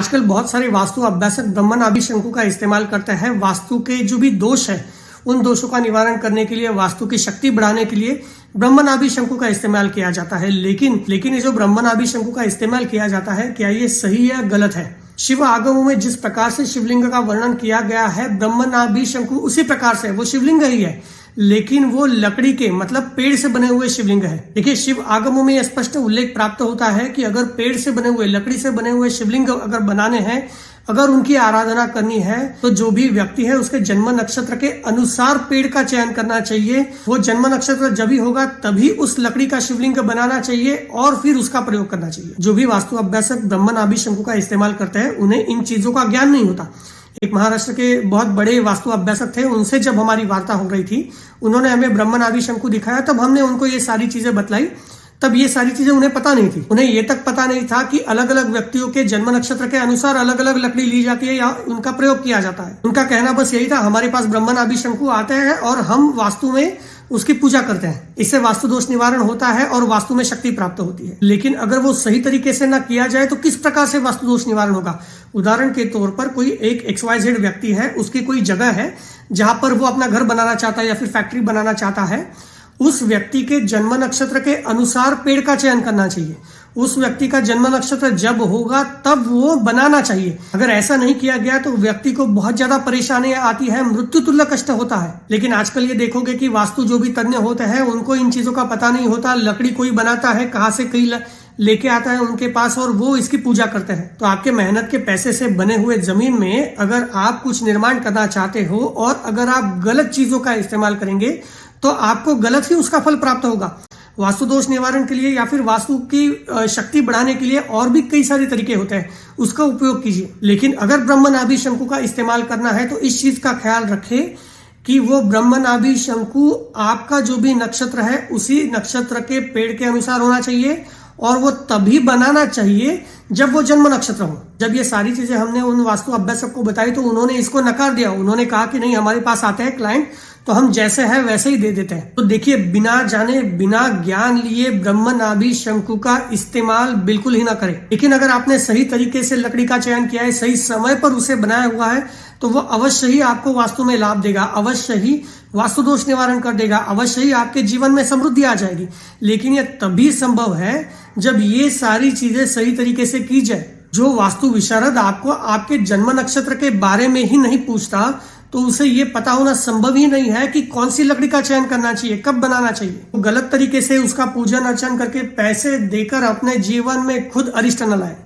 आजकल बहुत सारे वास्तु अभ्यासक ब्रह्मनाभि शंकु का इस्तेमाल करते हैं। वास्तु के जो भी दोष है उन दोषों का निवारण करने के लिए, वास्तु की शक्ति बढ़ाने के लिए ब्रह्मनाभि शंकु का इस्तेमाल किया जाता है। लेकिन ये जो ब्रह्मनाभि शंकु का इस्तेमाल किया जाता है, क्या ये सही या गलत है? शिव आगमों में जिस प्रकार से शिवलिंग का वर्णन किया गया है, ब्रह्मनाभि शंकु उसी प्रकार से वो शिवलिंग ही है, लेकिन वो लकड़ी के मतलब पेड़ से बने हुए शिवलिंग है। देखिए, शिव आगमों में स्पष्ट उल्लेख प्राप्त होता है कि अगर पेड़ से बने हुए, लकड़ी से बने हुए शिवलिंग अगर बनाने हैं, अगर उनकी आराधना करनी है, तो जो भी व्यक्ति है उसके जन्म नक्षत्र के अनुसार पेड़ का चयन करना चाहिए। वो जन्म नक्षत्र जब भी होगा तभी उस लकड़ी का शिवलिंग बनाना चाहिए और फिर उसका प्रयोग करना चाहिए। जो भी वास्तु अभ्यासक ब्रह्मनाभि शंकु का इस्तेमाल करते हैं उन्हें इन चीजों का ज्ञान नहीं होता। एक महाराष्ट्र के बहुत बड़े वास्तु अभ्यासक थे, उनसे जब हमारी वार्ता हो रही थी, उन्होंने हमें ब्रह्मनाभि शंकु दिखाया, तब हमने उनको ये सारी चीजें बतलाई। तब ये सारी चीजें उन्हें पता नहीं थी। उन्हें ये तक पता नहीं था कि अलग अलग व्यक्तियों के जन्म नक्षत्र के अनुसार अलग अलग लकड़ी ली जाती है या उनका प्रयोग किया जाता है। उनका कहना बस यही था, हमारे पास ब्रह्मनाभि शंकु आते हैं और हम वास्तु में उसकी पूजा करते हैं, इससे वास्तु दोष निवारण होता है और वास्तु में शक्ति प्राप्त होती है। लेकिन अगर वो सही तरीके से ना किया जाए तो किस प्रकार से वास्तु दोष निवारण होगा? उदाहरण के तौर पर कोई एक XYZ व्यक्ति है, उसकी कोई जगह है जहां पर वो अपना घर बनाना चाहता है या फिर फैक्ट्री बनाना चाहता है। उस व्यक्ति के जन्म नक्षत्र के अनुसार पेड़ का चयन करना चाहिए। उस व्यक्ति का जन्म नक्षत्र जब होगा तब वो बनाना चाहिए। अगर ऐसा नहीं किया गया तो व्यक्ति को बहुत ज्यादा परेशानी आती है, मृत्यु तुल्य कष्ट होता है। लेकिन आजकल ये देखोगे कि वास्तु जो भी तज्ञ होते हैं उनको इन चीजों का पता नहीं होता। लकड़ी कोई बनाता है, कहाँ से कहीं लेके आता है उनके पास और वो इसकी पूजा करते हैं। तो आपके मेहनत के पैसे से बने हुए जमीन में अगर आप कुछ निर्माण करना चाहते हो और अगर आप गलत चीजों का इस्तेमाल करेंगे तो आपको गलत ही उसका फल प्राप्त होगा। वास्तु दोष निवारण के लिए या फिर वास्तु की शक्ति बढ़ाने के लिए और भी कई सारे तरीके होते हैं, उसका उपयोग कीजिए। लेकिन अगर ब्रह्मनाभि शंकु का इस्तेमाल करना है तो इस चीज का ख्याल रखें कि वो ब्रह्मनाभि शंकु आपका जो भी नक्षत्र है उसी नक्षत्र के पेड़ के अनुसार होना चाहिए और वो तभी बनाना चाहिए जब वो जन्म नक्षत्र हो। जब ये सारी चीजें हमने उन वास्तु अभ्यासक को बताई तो उन्होंने इसको नकार दिया। उन्होंने कहा कि नहीं, हमारे पास आते हैं क्लाइंट तो हम जैसे है वैसे ही दे देते हैं। तो देखिए, बिना जाने बिना ज्ञान लिए ब्रह्मनाभि शंकु का इस्तेमाल बिल्कुल ही ना करें। लेकिन अगर आपने सही तरीके से लकड़ी का चयन किया है, सही समय पर उसे बनाया हुआ है, तो वो अवश्य ही आपको वास्तु में लाभ देगा, अवश्य ही वास्तु दोष निवारण कर देगा, अवश्य ही आपके जीवन में समृद्धि आ जाएगी। लेकिन ये तभी संभव है जब ये सारी चीजें सही तरीके से की जाए। जो वास्तु विशारद आपको आपके जन्म नक्षत्र के बारे में ही नहीं पूछता तो उसे ये पता होना संभव ही नहीं है कि कौन सी लकड़ी का चयन करना चाहिए, कब बनाना चाहिए। तो गलत तरीके से उसका पूजन अर्चन करके पैसे देकर अपने जीवन में खुद अरिष्ट न लाए।